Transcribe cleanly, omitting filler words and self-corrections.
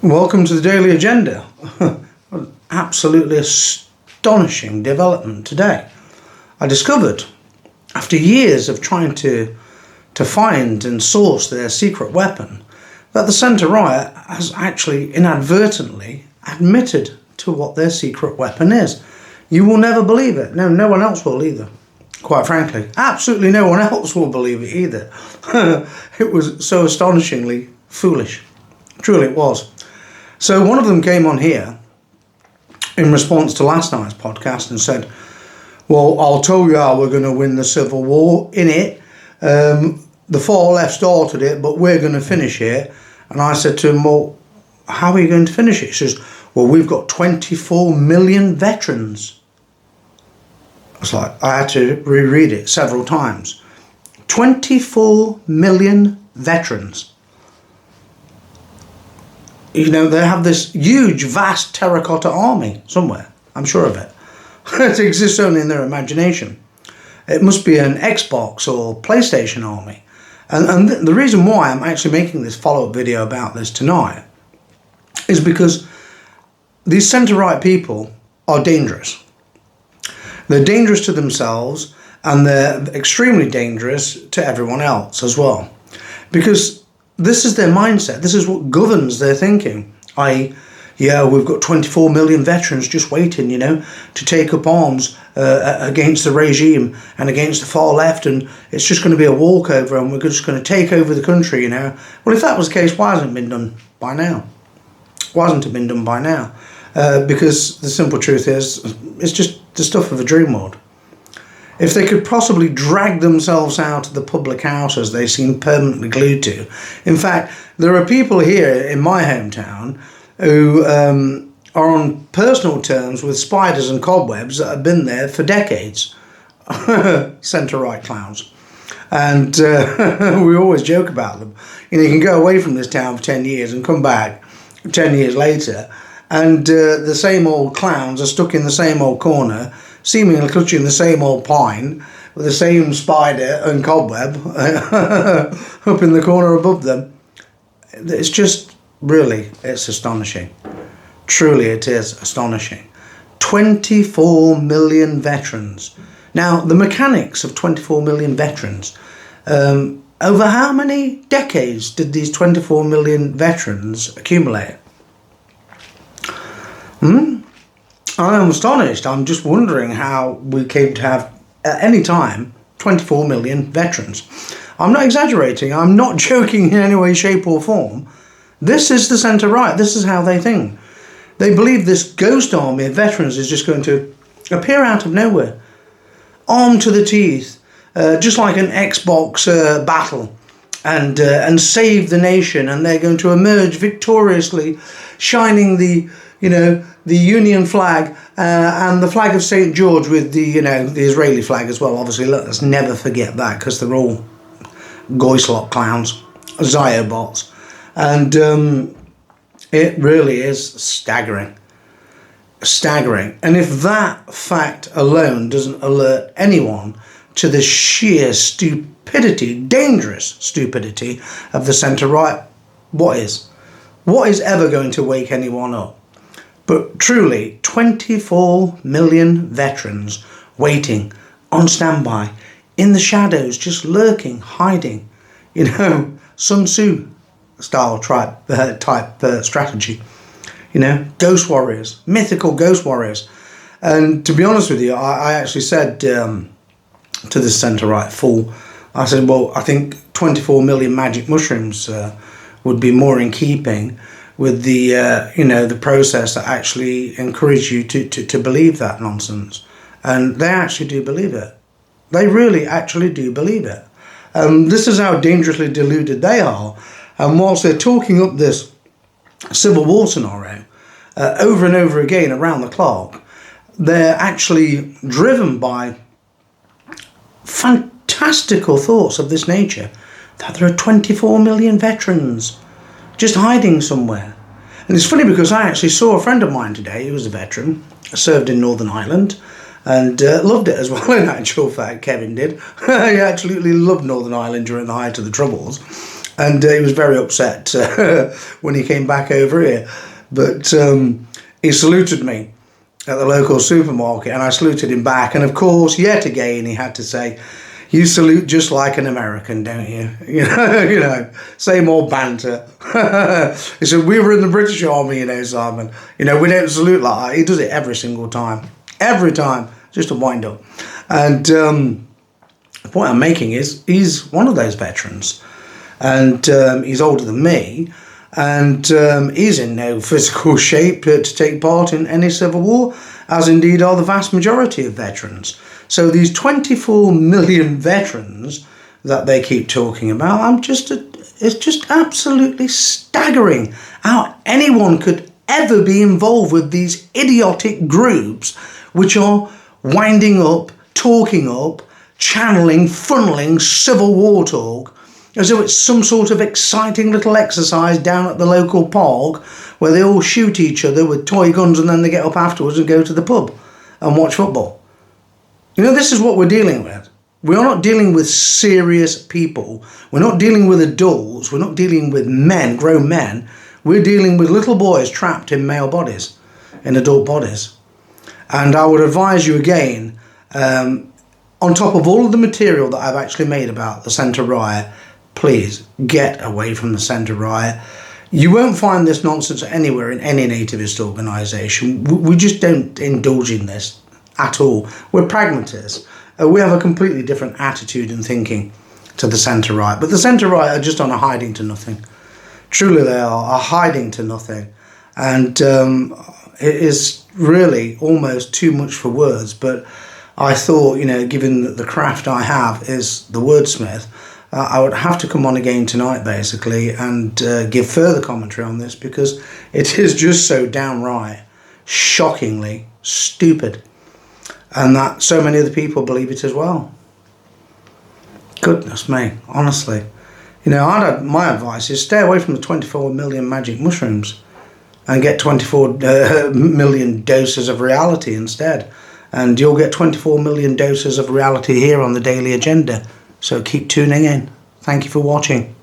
Welcome to the Daily Agenda. Absolutely astonishing development today. I discovered, after years of trying to find and source their secret weapon, that the centre-right has actually inadvertently admitted to what their secret weapon is. You will never believe it. No one else will either. Quite frankly, absolutely no one else will believe it either. It was so astonishingly foolish. Truly it was. So one of them came on here in response to last night's podcast and said, well, I'll tell you how we're going to win the Civil War. In it, the far left started it, but we're going to finish it. And I said to him, well, how are you going to finish it? He says, well, we've got 24 million veterans. It's like, I had to reread it several times. 24 million veterans. You know, they have this huge, vast terracotta army somewhere. I'm sure of it. It exists only in their imagination. It must be an Xbox or PlayStation army. And the reason why I'm actually making this follow-up video about this tonight is because these centre-right people are dangerous. They're dangerous to themselves, and they're extremely dangerous to everyone else as well. Because this is their mindset. This is what governs their thinking. We've got 24 million veterans just waiting, to take up arms against the regime and against the far left, and it's just going to be a walkover, and we're just going to take over the country, Well, if that was the case, why hasn't it been done by now? Why hasn't it been done by now? Because the simple truth is, it's just the stuff of a dream world. If they could possibly drag themselves out of the public houses they seem permanently glued to. In fact, there are people here in my hometown who are on personal terms with spiders and cobwebs that have been there for decades. Centre-right clowns. And we always joke about them. You can go away from this town for 10 years and come back 10 years later, and the same old clowns are stuck in the same old corner, seemingly clutching the same old pine with the same spider and cobweb up in the corner above them. It's just, really, it's astonishing. Truly it is astonishing. 24 million veterans. Now, the mechanics of 24 million veterans, over how many decades did these 24 million veterans accumulate? I'm astonished. I'm just wondering how we came to have, at any time, 24 million veterans. I'm not exaggerating. I'm not joking in any way, shape or form. This is the centre-right. This is how they think. They believe this ghost army of veterans is just going to appear out of nowhere, armed to the teeth, just like an Xbox battle, and save the nation. And they're going to emerge victoriously, shining the Union flag and the flag of St. George with the Israeli flag as well. Obviously, let's never forget that, because they're all Goislop clowns, Ziobots. And it really is staggering. Staggering. And if that fact alone doesn't alert anyone to the sheer stupidity, dangerous stupidity of the centre-right, what is? What is ever going to wake anyone up? But truly, 24 million veterans waiting, on standby, in the shadows, just lurking, hiding. Sun Tzu style type strategy. Ghost warriors, mythical ghost warriors. And to be honest with you, I actually said to the centre-right fool, I said, well, I think 24 million magic mushrooms would be more in keeping with the process that actually encourage you to believe that nonsense. And they actually do believe it. They really actually do believe it. This is how dangerously deluded they are. And whilst they're talking up this Civil War scenario over and over again around the clock, they're actually driven by fantastical thoughts of this nature, that there are 24 million veterans just hiding somewhere. And it's funny because I actually saw a friend of mine today who was a veteran, served in Northern Ireland, and loved it as well, in actual fact. Kevin did. He absolutely loved Northern Ireland during the height of the Troubles. And he was very upset when he came back over here. But he saluted me at the local supermarket, and I saluted him back. And of course, yet again, he had to say, "You salute just like an American, don't you?" You know, same old banter. He said, "We were in the British Army, Simon. We don't salute like that." He does it every single time. Every time, just to wind up. And the point I'm making is, he's one of those veterans. And he's older than me. And he's in no physical shape to take part in any civil war, as indeed are the vast majority of veterans. So these 24 million veterans that they keep talking about, it's just absolutely staggering how anyone could ever be involved with these idiotic groups which are winding up, talking up, channeling, funneling civil war talk as though it's some sort of exciting little exercise down at the local park where they all shoot each other with toy guns and then they get up afterwards and go to the pub and watch football. This is what we're dealing with. We are not dealing with serious people. We're not dealing with adults. We're not dealing with men, grown men. We're dealing with little boys trapped in male bodies, in adult bodies. And I would advise you again, on top of all of the material that I've actually made about the Centre Riot, please get away from the Centre Riot. You won't find this nonsense anywhere in any nativist organisation. We just don't indulge in this at all. We're pragmatists. We have a completely different attitude and thinking to the Centre Riot. But the Centre Riot are just on a hiding to nothing. Truly they are a hiding to nothing. And it is really almost too much for words. But I thought, given that the craft I have is the wordsmith, I would have to come on again tonight, basically, and give further commentary on this, because it is just so downright, shockingly stupid. And that so many of the people believe it as well. Goodness me, honestly. My advice is stay away from the 24 million magic mushrooms and get 24 million doses of reality instead. And you'll get 24 million doses of reality here on the Daily Agenda. So keep tuning in. Thank you for watching.